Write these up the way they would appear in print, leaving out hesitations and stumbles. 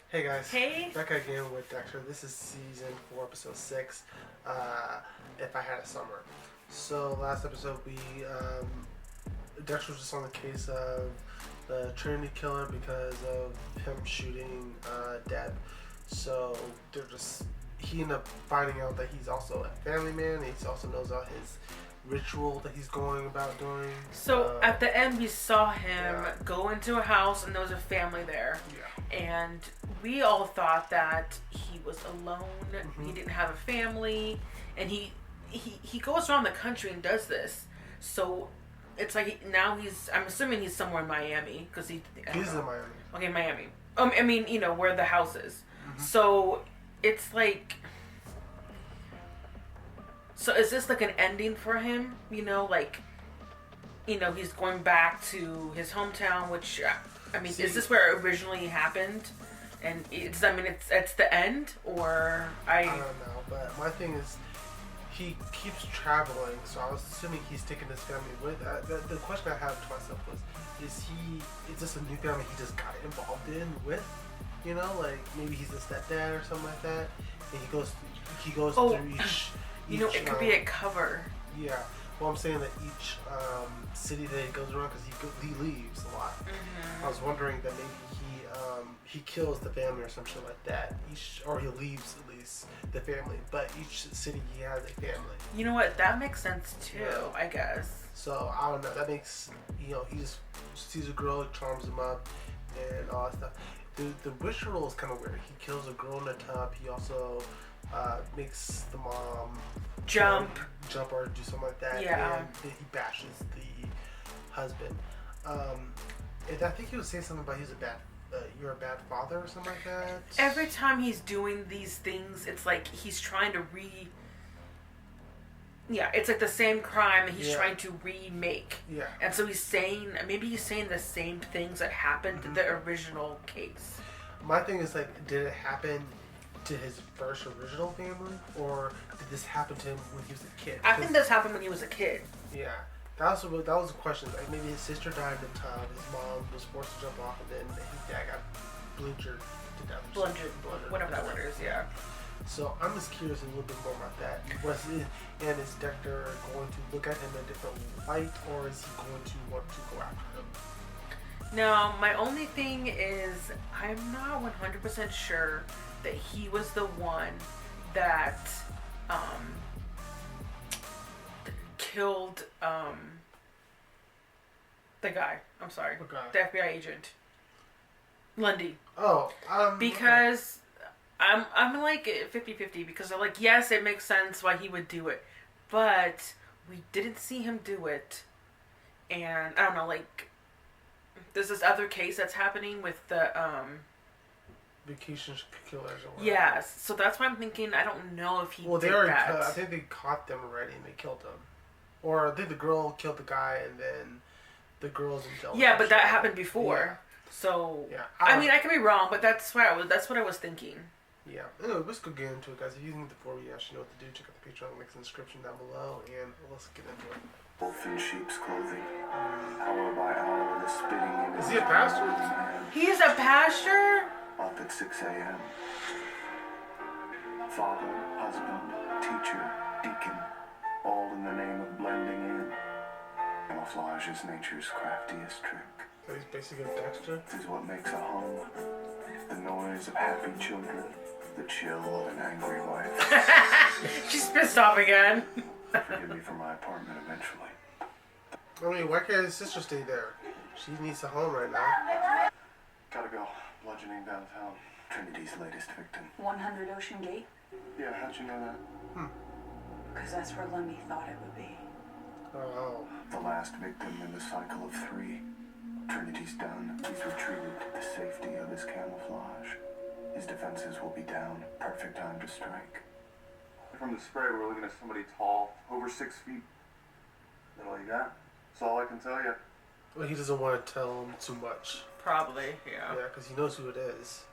Hey guys. Hey. Back again with Dexter. This is season 4, episode 6. If I Had a Summer. So last episode Dexter was just on the case of the Trinity killer because of him shooting Deb. So he ended up finding out that he's also a family man. He also knows about his ritual that he's going about doing. So at the end, we saw him Yeah. go into a house and there was a family there. Yeah. And we all thought that he was alone. Mm-hmm. He didn't have a family. And he goes around the country and does this. So it's like I'm assuming he's somewhere in Miami. Because He's in Miami. Okay, Miami. I mean, where the house is. Mm-hmm. So it's like... So is this like an ending for him? He's going back to his hometown, which, is this where it originally happened? And it's the end, or I don't know, but my thing is, he keeps traveling, so I was assuming he's taking his family with. The question I have to myself was, is this a new family he just got involved in with? Like maybe he's a stepdad or something like that, and he goes through each. It could be a cover. Yeah. Well, I'm saying that each city that he goes around, because he leaves a lot. Mm-hmm. I was wondering that maybe he kills the family or some shit like that. Or he leaves at least the family. But each city he has a family. You know what? That makes sense too. Yeah. I guess. So I don't know. That makes he just sees a girl, charms him up, and all that stuff. The ritual is kind of weird. He kills a girl in a tub. He also makes the mom jump or do something like that. Yeah. And he bashes the husband. And I think he was saying something about you're a bad father or something like that. Every time he's doing these things, it's like he's trying to it's like the same crime he's trying to remake. Yeah. And so he's saying the same things that happened to the original case. My thing is, like, did it happen to his first original family, or did this happen to him when he was a kid? I think this happened when he was a kid. Yeah. That was a question. Like, maybe his sister died in the tub, his mom was forced to jump off, and then his dad got bludgeoned to death. Bludgeoned, whatever that word is, yeah. So I'm just curious a little bit more about that. Is Dexter going to look at him in a different light, or is he going to want to go after him? No, my only thing is I'm not 100% sure that he was the one that killed the guy. I'm sorry. Okay. The FBI agent. Lundy. Oh, because I'm like 50-50 because I'm like, yes, it makes sense why he would do it. But we didn't see him do it. And I don't know, like, there's this other case that's happening with the vacation killers or whatever. Yes, so that's why I'm thinking. I don't know if he did that. I think they caught them already and they killed them, or I think the girl killed the guy and then the girl's in jail. Yeah, but that happened before. Yeah. So yeah, I could be wrong, but that's what I was thinking. Yeah. Anyway, let's go get into it, guys. If you think before we actually know what to do, check out the Patreon links in the description down below, and let's get into it. Wolf in sheep's clothing, hour by hour, the spitting in Is he a pastor? He's a pastor? Up at 6 a.m. Father, husband, teacher, deacon, all in the name of blending in. Camouflage is nature's craftiest trick. So he's basically a Dexter? This is what makes a home. The noise of happy children, the chill of an angry wife. She's pissed off again. Forgive me for my apartment eventually. I mean, why can't his sister stay there? She needs a home right now. Gotta go. Bludgeoning downtown. Trinity's latest victim. 100 Ocean Gate? Yeah, how'd you know that? Because that's where Lundy thought it would be. Oh. The last victim in the cycle of 3. Trinity's done. He's retreated to the safety of his camouflage. His defenses will be down. Perfect time to strike. From the spray, we're looking at somebody tall, over 6 feet. Is that all you got? That's all I can tell you. Well, he doesn't want to tell him too much. Probably, yeah. Yeah, because he knows who it is.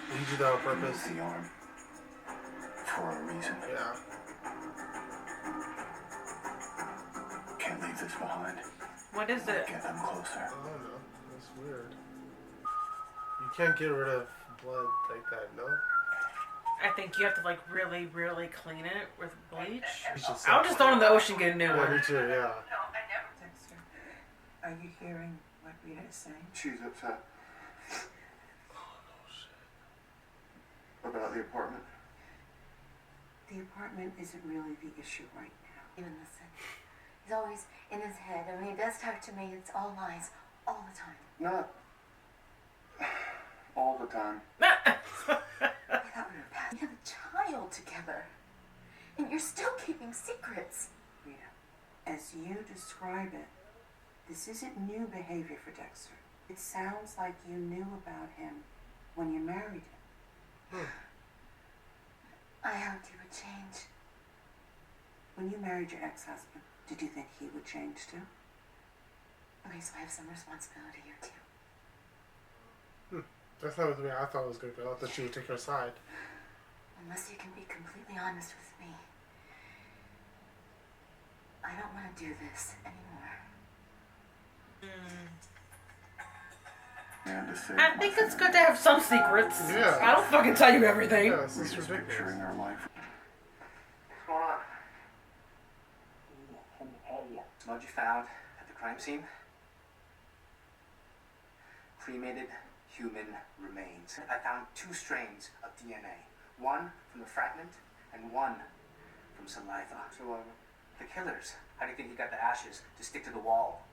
Did he do that on purpose? The arm. For a reason. Yeah. Can't leave this behind. What is it? Get them closer. I don't know. That's weird. You can't get rid of blood like that, no? I think you have to like really, really clean it with bleach. Just I'll just throw it in the ocean, get a new Yeah, one. me too, yeah. Dexter, are you hearing what Rita is saying? She's upset. About the apartment. The apartment isn't really the issue right now. Even listen. He's always in his head, and when he does talk to me, it's all lies, all the time. Not all the time. I thought we were past. We have a child together, and you're still keeping secrets. Rita, as you describe it, this isn't new behavior for Dexter. It sounds like you knew about him when you married him. I hoped he would change. When you married your ex-husband, did you think he would change too? Okay, so I have some responsibility here too. That's not the way I thought it was going to go. I thought she would take her side. Unless you can be completely honest with me. I don't want to do this anymore. And to save I my think it's family. good to have some secrets. Yeah. I don't fucking tell you everything. Yeah, this is Rita's ridiculous. picturing her life. What's going on? Smudge you found at the crime scene? Cremated human remains. I found 2 strains of DNA. One from the fragment and one from saliva. Saliva. The killers. How do you think he got the ashes to stick to the wall?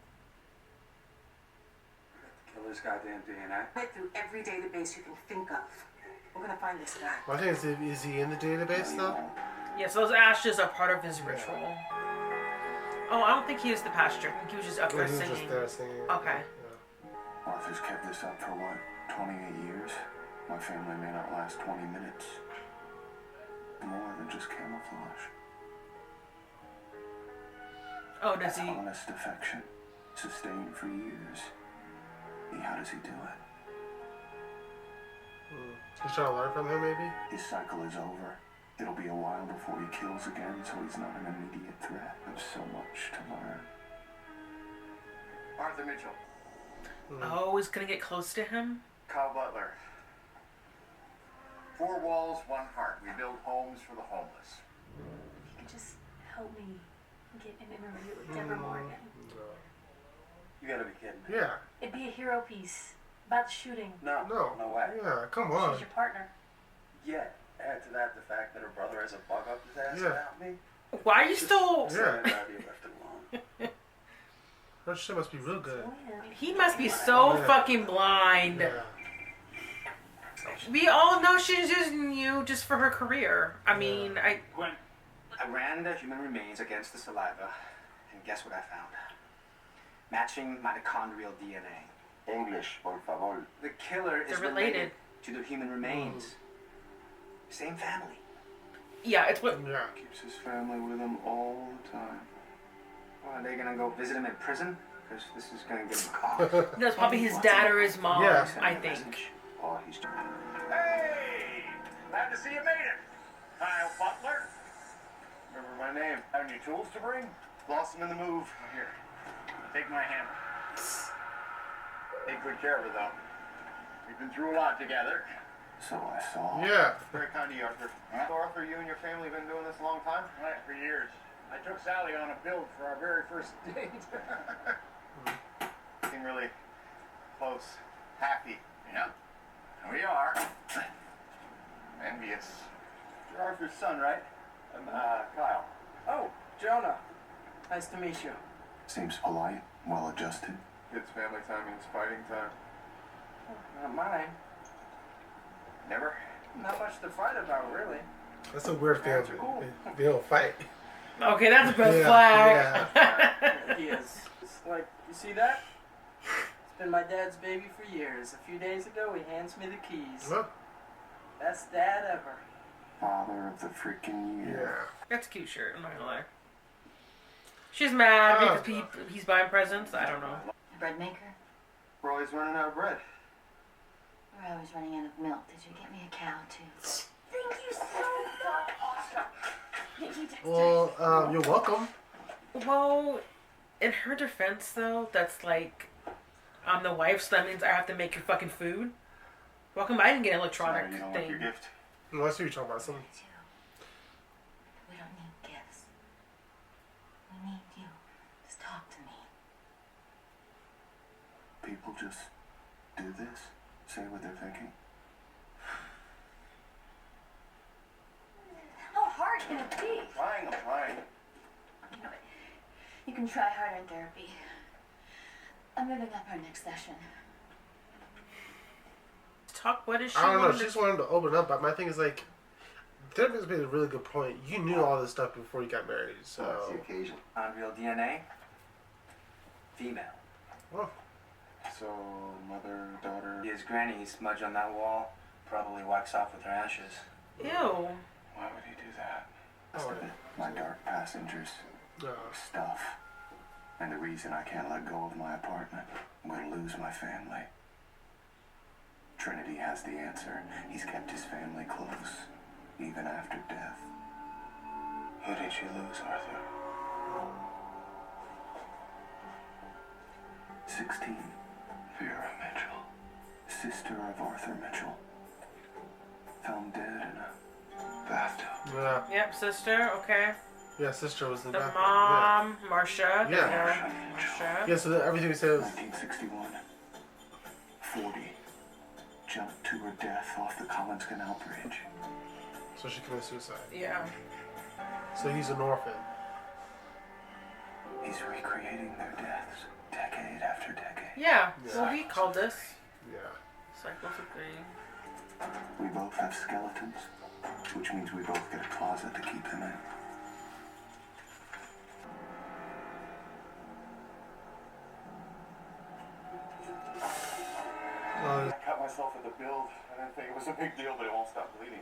Killer's goddamn DNA. Went through every database you can think of. We're gonna find this guy. My thing is he in the database though? Yes, those ashes are part of his ritual. Oh, I don't think he was the pastor. I think he was just up Or there he was singing. just there singing. Okay. Yeah. Arthur's kept this up for what, 28 years? My family may not last 20 minutes. More than just camouflage. Oh, does he? Honest affection, sustained for years. How does he do it? He's trying to learn from him, maybe? His cycle is over. It'll be a while before he kills again, so he's not an immediate threat. There's so much to learn. Arthur Mitchell. Oh, he's gonna get close to him? Kyle Butler. 4 walls, 1 heart. We build homes for the homeless. If you could just help me get an interview with Deborah Morgan. You gotta be kidding me. Yeah. It'd be a hero piece about the shooting. No. No. No way. Yeah, come on. She's your partner. Yeah. Add to that the fact that her brother has a bug up his ass Yeah. about me. Why are you still? Yeah. Glad you left it alone. Her shit must be real good. He must be so Yeah. fucking blind. Yeah. We all know she's using you just for her career. I mean, I ran the human remains against the saliva, and guess what I found? Matching mitochondrial DNA. English, por favor. The killer is They're related. to the human remains. Same family. Yeah, it's what. Yeah. Keeps his family with him all the time. Well, are they gonna go visit him in prison? Because this is gonna get him caught. That's probably his dad or his mom. Yeah. I think. Oh, he's Hey! Glad to see you made it. Kyle Butler. Remember my name. Have any tools to bring? Lost them in the move. Here. Take my hammer. Take good care of her, though. We've been through a lot together. So I saw. Yeah. Very kind of you, Arthur. So, Arthur, you and your family been doing this a long time? Right, for years. I took Sally on a build for our very first date. Seem really close. Happy. Yeah. Here we are. Envious. You're Arthur's son, right? I'm Kyle. Oh, Jonah. Nice to meet you. Seems polite, well adjusted. Kids' family time means fighting time. Not mine. Never? Not much to fight about, really. That's a weird Parents thing. are cool. They don't fight. Okay, that's a red Yeah, flag. He is. It's like, you see that? It's been my dad's baby for years. A few days ago, he hands me the keys. Huh? Best dad ever. Father of the freaking Yeah. year. That's a cute shirt. I'm not gonna lie. She's mad Oh. because he's buying presents. I don't know. Bread maker? We're always running out of bread. We're always running out of milk. Did you get me a cow too? Thank you so much. Awesome. Thank you, Dexter. Well, you're welcome. Well, In her defense, though, that's like, I'm the wife, so that means I have to make your fucking food. Welcome, I didn't get an electronic Sorry, you don't thing. like your gift? No, I see what you're talking about. Some. We don't need gifts. We need you. Just talk to me. People just do this, say what they're thinking. How hard can it be? I'm trying. You know what? You can try harder in therapy. I'm moving up our next session. Talk, what is she? I don't know. wanting She to- just wanted to open up, but my thing is like, therapist made a really good point. You knew all this stuff before you got married, So that's the so. occasion. On real DNA, female. Oh. So, mother, daughter. His granny smudge on that wall, probably wax off with her ashes. Ew. Why would he do that? Oh, My dark passengers. no. Stuff. And the reason I can't let go of my apartment. I'm gonna lose my family. Trinity has the answer. He's kept his family close, even after death. Who did you lose, Arthur? 16. Vera Mitchell. Sister of Arthur Mitchell. Found dead in a Bathtub. Yeah. Yep, sister. Okay. Yeah, sister was in The back. mom, Marcia. Yeah. Marcia. Yeah, so everything we said was. 1961. 40. Jumped to her death off the Collins Canal Bridge. So she committed suicide. Yeah. So he's an orphan. He's recreating their deaths, decade after decade. Yeah. Yeah. Well, we called this Yeah. cycles of grief. We both have skeletons, which means we both get a closet to keep them in. I cut myself at the build. I didn't think it was a big deal, but it won't stop bleeding.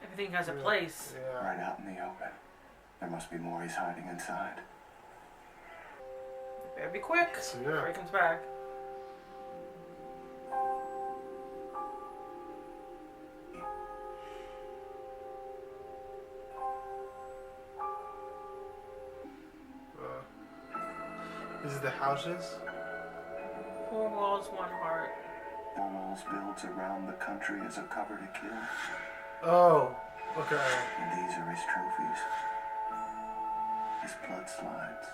Everything has a place. Yeah. Right out in the open. There must be more he's hiding inside. Better be quick So, before yeah. he comes back. Is it the houses? Four walls, one heart. Walls builds around the country as a cover to kill. Oh. Okay. And these are his trophies. His blood slides.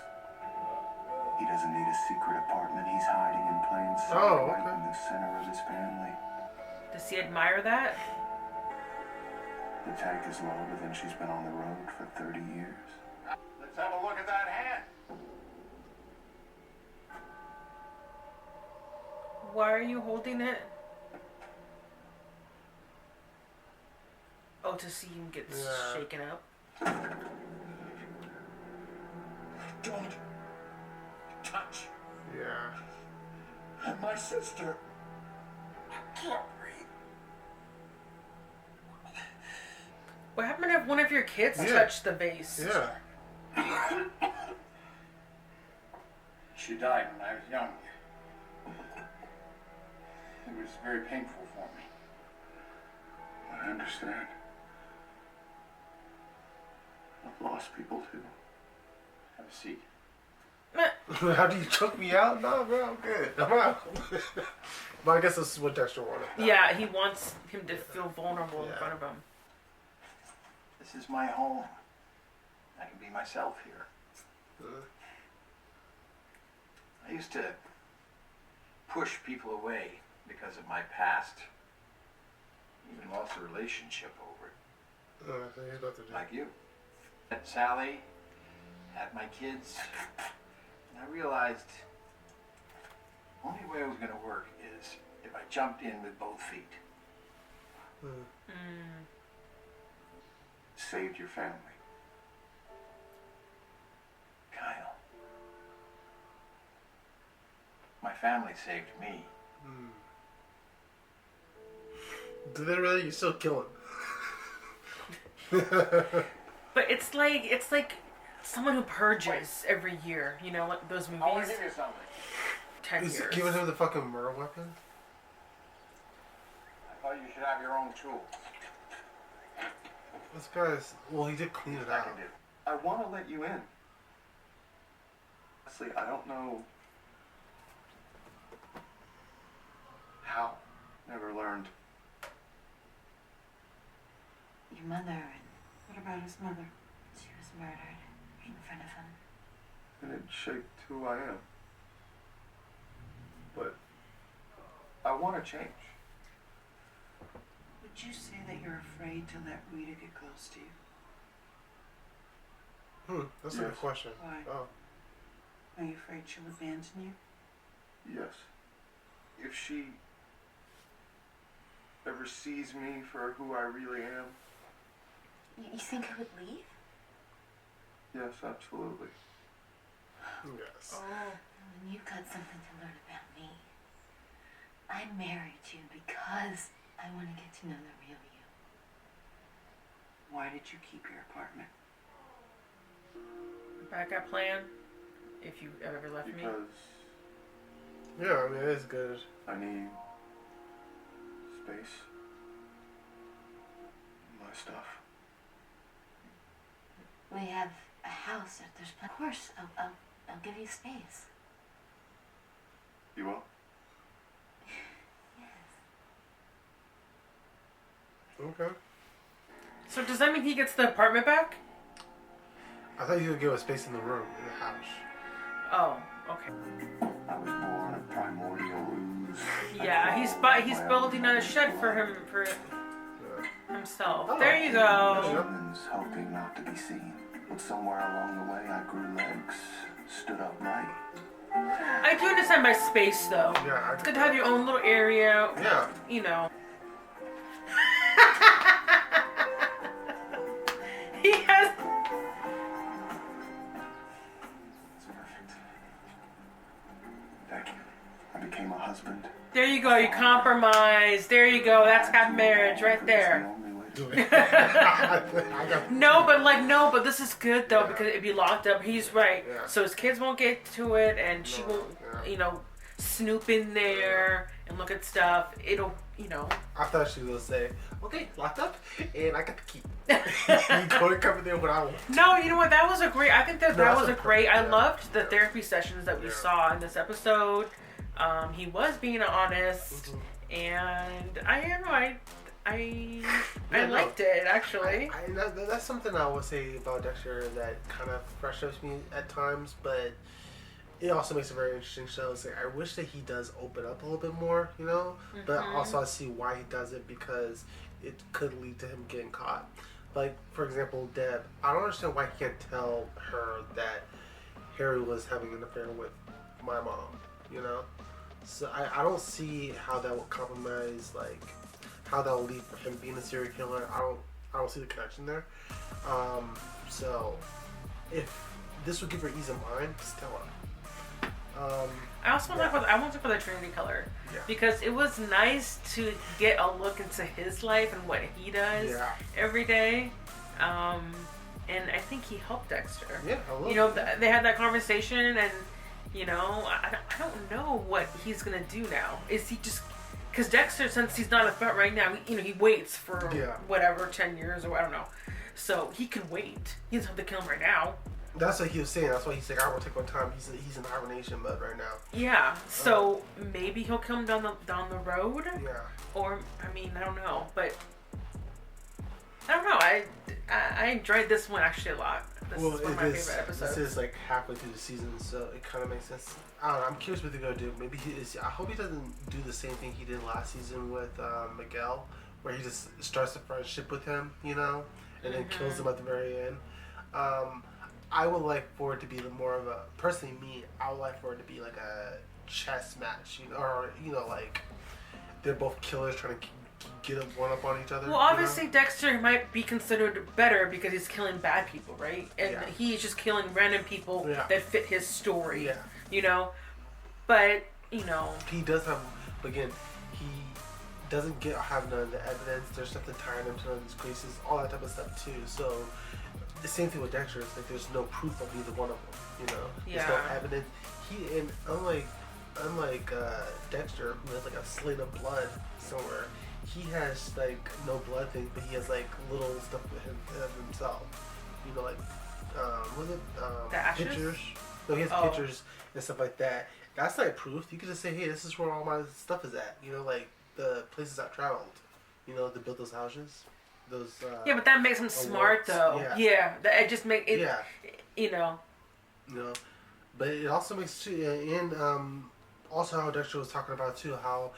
He doesn't need a secret apartment. He's hiding in plain sight Oh, right okay. in the center of his family. Does he admire that? The tank is longer than she's been on the road for 30 years. Let's have a look at that hand. Why are you holding it? Oh, to see him get Yeah. shaken up. Don't touch Yeah. my sister. I can't breathe. What happened if one of your kids Yeah. touched the vase? Yeah. She died when I was young. It was very painful for me. I understand. I've lost people too. Have a seat. How do you choke me out? No, bro, I'm good. I'm out. But I guess this is what Dexter wanted. Yeah, he wants him to feel vulnerable in Yeah. front of him. This is my home. I can be myself here. I used to push people away because of my past. Even lost a relationship over it. I think he's about to do. Like you. Met Sally, had my kids, and I realized the only way it was going to work is if I jumped in with both feet. Saved your family. Kyle. My family saved me. Did they really? You still kill him. But it's like someone who purges every year. You know, like those I want movies. to give you something. 10 Is years. giving him the fucking murder weapon? I thought you should have your own tool. This guy's. Well, he did clean it I out. can do. I want to let you in. Honestly, I don't know how. Never learned. Your mother, and what about his mother? She was murdered right in front of him. And it shaped who I am. But I want to change. Would you say that you're afraid to let Rita get close to you? That's a good Yes. question. Why? Oh. Are you afraid she'll abandon you? Yes. If she ever sees me for who I really am, You think I would leave? yes, absolutely. Yes. Oh. And you've got something to learn about me. I married you because I want to get to know the real you. Why did you keep your apartment? Backup plan. If you ever left me. Because Yeah, I mean, it is good. I need space. My stuff. We have a house. There's, of course, I'll give you space. You will? Yes. Okay. So does that mean he gets the apartment back? I thought you would give us space in the room, in the house. Oh, okay. I was born a primordial ooze. Yeah, he's building a shed for himself. Oh. There you go. Humans hoping not to be seen. But somewhere along the way I grew legs, stood upright. I do understand by space though. Yeah, It's good to have your own little area. Yeah. You know. He has. It's perfect. Thank you. I became a husband. There you go. You compromise. There you go. That's got marriage right there. It's the only way to do it. I got. No, but this is good though because it'd be locked up. He's right. Yeah. So his kids won't get to it, and she No, won't, yeah. snoop in there and look at stuff. It'll, I thought she was gonna say, "Okay, locked up, and I got the key. You go and come in there when I want." No, you know what? That was a great. I think that No, that's was a a great. I yeah. loved the Yeah. therapy sessions that we Yeah. saw in this episode. He was being honest, Mm-hmm. and I Yeah, no. liked it actually. That's something I would say about Dexter that kind of frustrates me at times, but it also makes a very interesting show. It's like I wish that he does open up a little bit more, But also I see why he does it because it could lead to him getting caught. Like for example, Deb. I don't understand why he can't tell her that Harry was having an affair with my mom. So I don't see how that will compromise how that will lead for him being a serial killer. I don't see the connection there. So if this would give her ease of mind, just tell her. I also want to talk for the Trinity color Yeah. because it was nice to get a look into his life and what he does Yeah. every day. And I think he helped Dexter. Yeah, I love They had that conversation, and I don't know what he's gonna do now. Is he just because Dexter, since he's not a threat right now, he waits for whatever 10 years or I don't know, so he can wait. He doesn't have to kill him right now. That's what he was saying. That's why he's like, I will take my time. He's in hibernation mode right now. Yeah, so maybe he'll come down the road. Yeah. Or I don't know, but I don't know. I enjoyed this one actually a lot. This is one of my favorite episodes. This is like halfway through the season, so it kind of makes sense. I don't know. I'm curious what they're gonna do. Maybe I hope he doesn't do the same thing he did last season with Miguel, where he just starts a friendship with him, and then kills him at the very end. I would like for it to be more of a personally me. I would like for it to be like a chess match, or like they're both killers trying to get one up on each other. Well, obviously Dexter might be considered better because he's killing bad people, right? And Yeah. he's just killing random people that fit his story. Yeah. But he does have. Again, he doesn't have none of the evidence. There's nothing tying him to none of these cases, all that type of stuff too. So the same thing with Dexter. It's like there's no proof of either one of them. There's no evidence. And unlike Dexter, who has like a slate of blood somewhere, he has like no blood thing, but he has like little stuff of himself. Like was it The ashes? pictures? No, he has pictures and stuff like that. That's like proof. You could just say, hey, this is where all my stuff is at. You know, like the places I've traveled. You know, to build those houses. Those. Yeah, but that makes him smart, though. Yeah, it just makes it. Yeah. You know. You know, but it also makes too, and also how Dexter was talking about too, how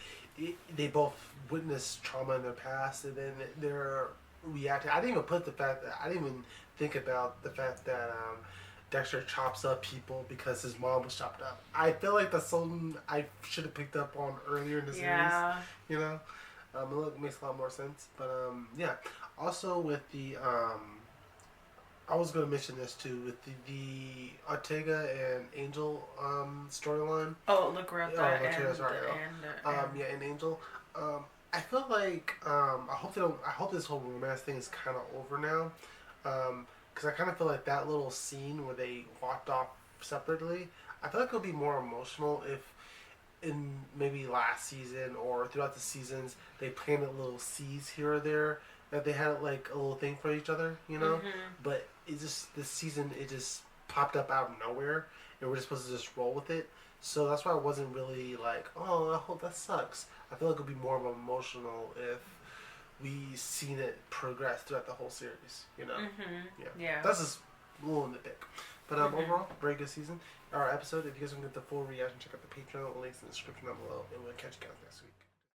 they both witnessed trauma in their past, and then they're reacting. I didn't even put the fact that I didn't even think about the fact that Dexter chops up people because his mom was chopped up. I feel like that's something I should have picked up on earlier in the series. You know, it makes a lot more sense. But yeah, also with the I was going to mention this too with the Ortega and Angel storyline. Oh, Lagretta and Angel. I feel like I hope this whole romance thing is kind of over now, because I kind of feel like that little scene where they walked off separately. I feel like it'll be more emotional if in maybe last season or throughout the seasons they planted little seeds here or there that they had like a little thing for each other, you know. Mm-hmm. But it just this season it just popped up out of nowhere, and we're just supposed to just roll with it. So that's why I wasn't really like, oh, I hope that sucks. I feel like it'll be more of emotional if we seen it progress throughout the whole series, you know. Mm-hmm. Yeah. That's just a little nitpick. But overall, very good season. Our episode. If you guys want to get the full reaction, check out the Patreon. Links in the description down below, and we'll catch you guys next week.